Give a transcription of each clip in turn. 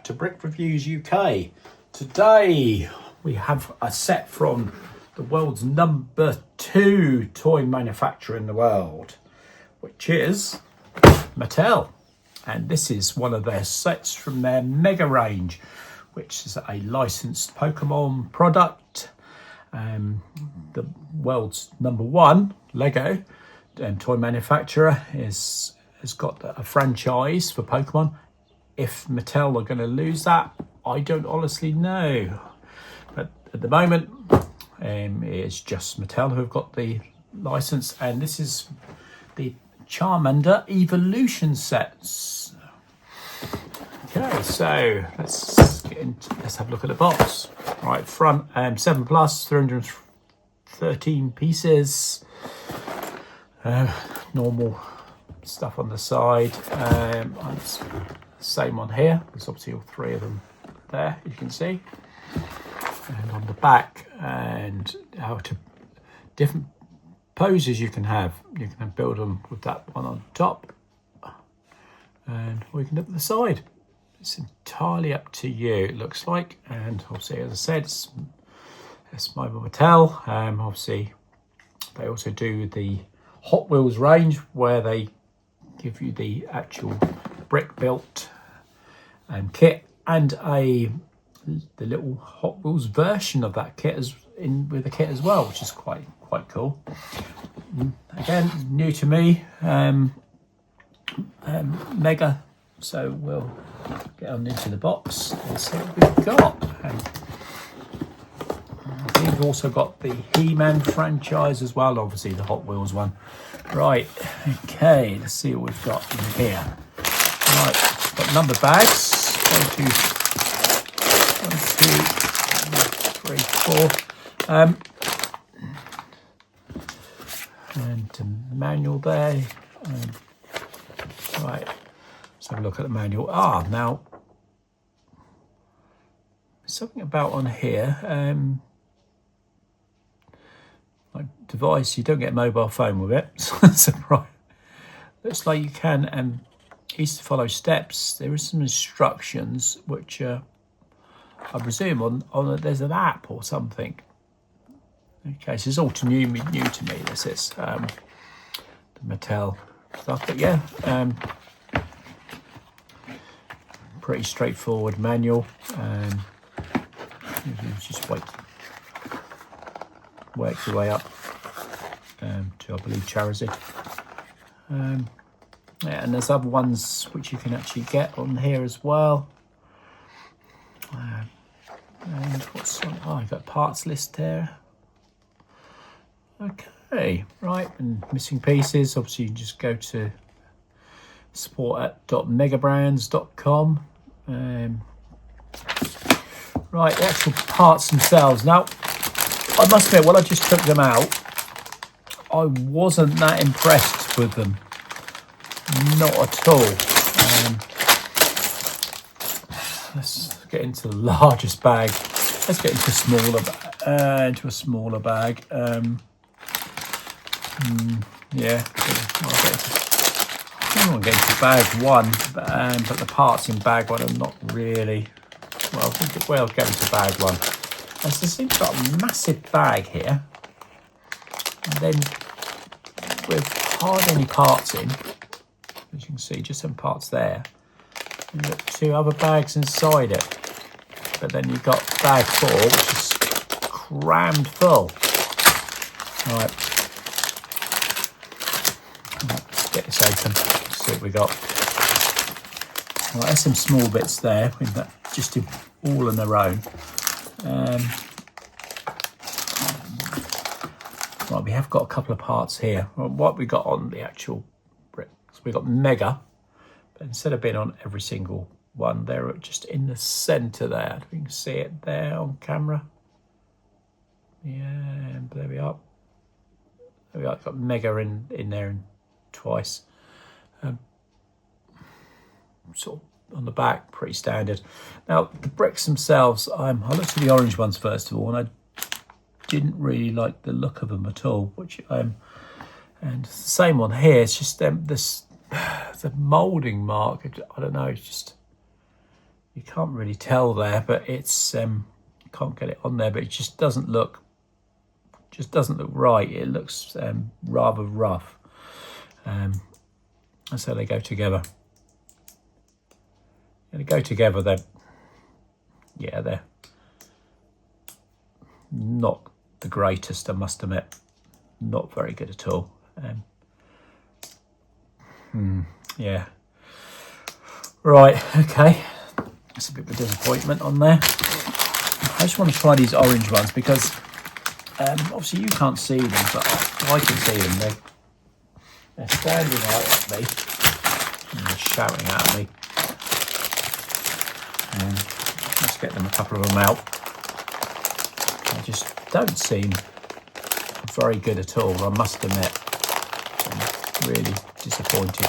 to Brick Reviews UK. Today we have a set from the world's #2 toy manufacturer in the world, which is Mattel. And this is one of their sets from their Mega range, which is a licensed Pokemon product. The world's #1 Lego toy manufacturer has got a franchise for Pokemon. If Mattel are going to lose that, I don't honestly know. But at the moment, it's just Mattel who have got the license, and this is the Charmander Evolution sets. Okay, so let's have a look at the box. Right, front 7 plus, 313 pieces. Normal stuff on the side. Same on here. There's obviously all 3 of them there, you can see. And on the back, and how to different poses you can have. You can build them with that one on top, and or you can look at the side. It's entirely up to you, it looks like. And obviously, as I said, it's my Mattel. Obviously, they also do the Hot Wheels range, where they give you the actual brick built kit and the little Hot Wheels version of that kit with the kit as well, which is quite cool. Again, new to me, Mega. So we'll get on into the box and see what we've got. We've also got the He-Man franchise as well, obviously the Hot Wheels one. Right, okay, let's see what we've got in here. Right, got numbered bags. 1, 2, 3, 4. And a manual there. Right, let's have a look at the manual. Now, something about on here. Like device, you don't get a mobile phone with it. Surprise. Looks like you can easy to follow steps. There is some instructions which I presume on there's an app or something. Okay, so it's all new to me. This is the Mattel stuff, but yeah, pretty straightforward manual. You just work your way up to, I believe, Charizard. Yeah, and there's other ones which you can actually get on here as well. And what's on? I've got parts list there. Okay, right, and missing pieces. Obviously, you can just go to support@megabrands.com. Right, the actual parts themselves. Now, I must admit, when I just took them out, I wasn't that impressed with them. Not at all. Let's get into the largest bag. Let's get into a smaller bag. Yeah, I want to get into bag 1, but the parts in bag 1 are not really. Well, I think we'll go into bag 1. And so it seems to got a massive bag here, and then with hardly any parts in. As you can see, just some parts there. And you've got 2 other bags inside it. But then you've got bag 4, which is crammed full. Right. Let's get this open. Let's see what we got. Right, there's some small bits there, just all on their own. Right, we have got a couple of parts here. Well, what we got on the actual brick? So we got Mega, but instead of being on every single one, they're just in the centre there. You can see it there on camera. Yeah, and there we are. There we are. Got Mega in there twice. Sort of on the back, pretty standard. Now the bricks themselves, I looked at the orange ones first of all, and I didn't really like the look of them at all. And it's the same on here. It's just the moulding mark. I don't know. It's just You can't really tell there, but it's can't get it on there, but it just doesn't look right. It looks rather rough. That's how they go together. They go together. They're not the greatest, I must admit. Not very good at all. Yeah. Right, okay. It's a bit of a disappointment on there. I just want to try these orange ones because obviously you can't see them, but I can see them. They're standing out at me and they're shouting at me. Let's get them, a couple of them out. They just don't seem very good at all, I must admit. I'm really disappointed.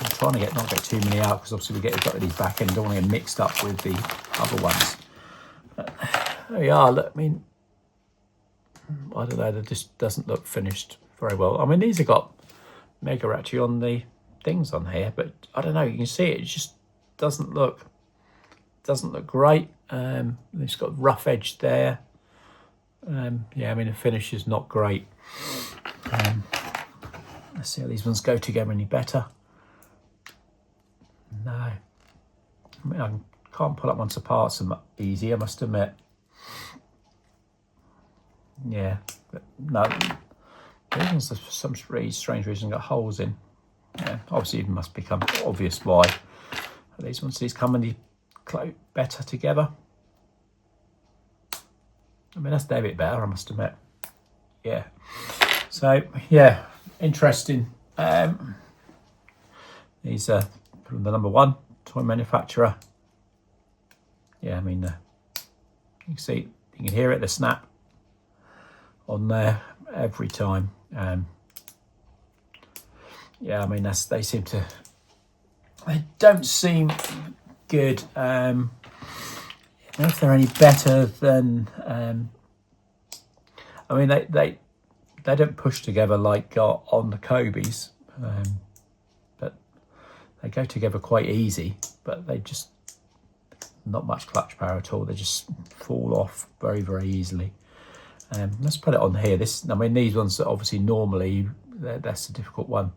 I'm trying to not get too many out because obviously we got these back and don't want to get mixed up with the other ones. But there we are. Look, I mean, I don't know, that just doesn't look finished very well. I mean, these have got Mega actually on the things on here, but I don't know, you can see it just doesn't look great. It's got rough edge there. Yeah, I mean, the finish is not great. Let's see how these ones go together any better. No, I mean, I can't pull up ones apart so easy, I must admit. Yeah, but no, these ones for some really strange reason got holes in. Yeah, obviously it must become obvious why. These come any better together. I mean, that's a bit better, I must admit. Yeah. So yeah, interesting. These are from the #1 toy manufacturer. Yeah, I mean, you can see, you can hear it, the snap on there every time. Yeah, I mean, they don't seem good. I don't know if they're any better than, I mean, they don't push together like on the Kobe's, but they go together quite easy, but they just, not much clutch power at all. They just fall off very, very easily. Let's put it on here. I mean, these ones are obviously normally, that's a difficult one.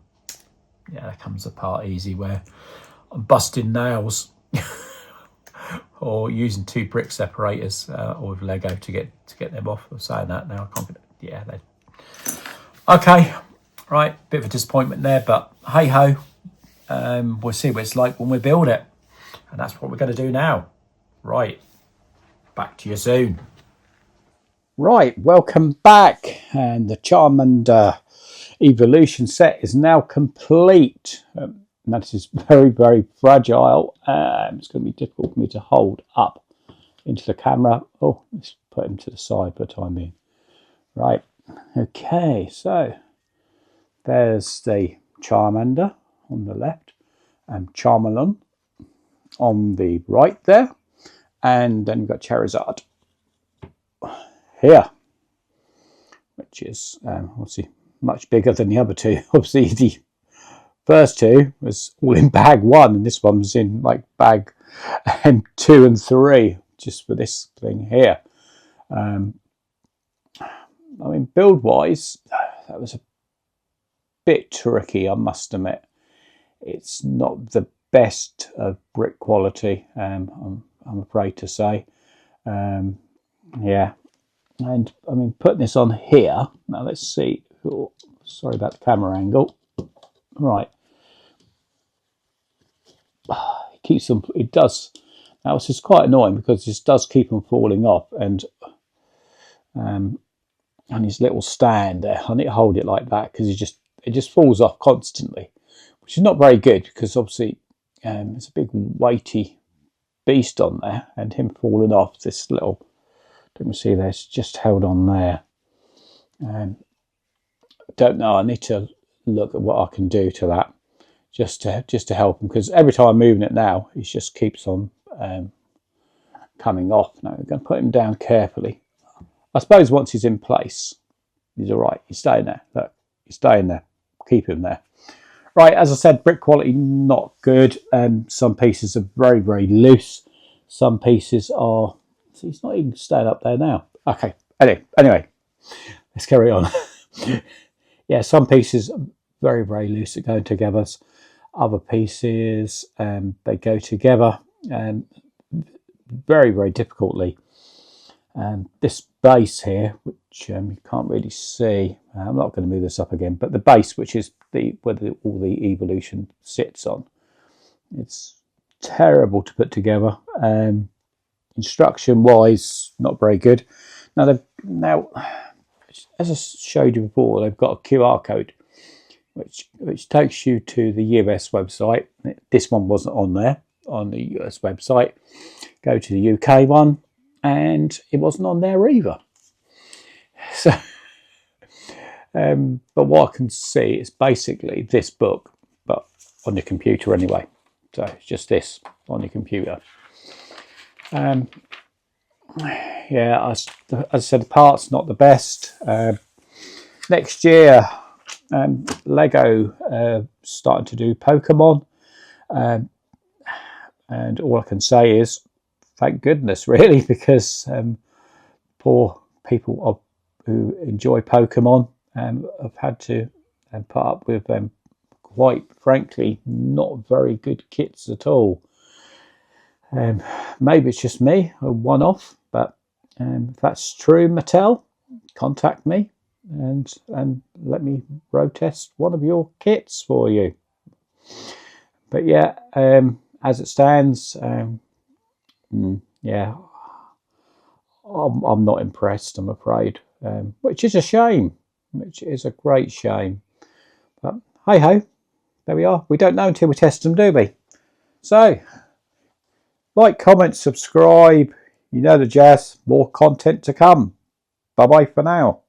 Yeah, that comes apart easy, where I'm busting nails or using 2 brick separators or with Lego to get them off. I'm saying that now, I can't. Yeah, okay, right, bit of a disappointment there, but hey ho, we'll see what it's like when we build it, and that's what we're going to do now. Right, back to you soon. Right, welcome back, and the Charmander evolution set is now complete. That is very, very fragile. It's going to be difficult for me to hold up into the camera. Oh, let's put him to the side for the time being. Right, okay, so there's the Charmander on the left and Charmalon on the right there, and then we've got Charizard here, which is obviously much bigger than the other two. Obviously the first two was all in bag 1 and this one's in like bag 2 and 3 just for this thing here. I mean, build wise, that was a bit tricky, I must admit. It's not the best of brick quality, I'm afraid to say. Yeah, and I mean, putting this on here, now let's see. Oh, sorry about the camera angle. Right. It keeps them, it does. Now, this is quite annoying because this does keep them falling off, and his little stand there, I need to hold it like that because it just falls off constantly, which is not very good because obviously it's a big weighty beast on there, and him falling off, this little, don't you see there, it's just held on there. Don't know, I need to look at what I can do to that just to help him, because every time I'm moving it now, it just keeps on coming off. Now we're going to put him down carefully. I suppose once he's in place, he's all right. He's staying there. Look, he's staying there. Keep him there. Right, as I said, brick quality not good. Some pieces are very, very loose. Some pieces are... See, it's not even staying up there now. Okay, anyway, let's carry on. Yeah, some pieces are very, very loose at going together. Other pieces, they go together very, very difficultly. This base here, which you can't really see, I'm not going to move this up again, but the base, which is where all the evolution sits on, it's terrible to put together. Instruction wise, not very good. Now, as I showed you before, they've got a QR code which takes you to the US website. This one wasn't on there, on the US website. Go to the UK one, and it wasn't on there either. So, but what I can see is basically this book, but on your computer anyway. So it's just this on your computer. Yeah, as I said, the part's not the best. Next year, Lego starting to do Pokemon, and all I can say is thank goodness, really, because poor people who enjoy Pokemon have had to put up with quite frankly not very good kits at all. Maybe it's just me, a one-off, but if that's true, Mattel, contact me and let me road test one of your kits for you. But yeah, as it stands, yeah, I'm not impressed, I'm afraid, which is a shame, which is a great shame. But hey ho, there we are. We don't know until we test them, do we? So, like, comment, subscribe. You know the jazz. More content to come. Bye bye for now.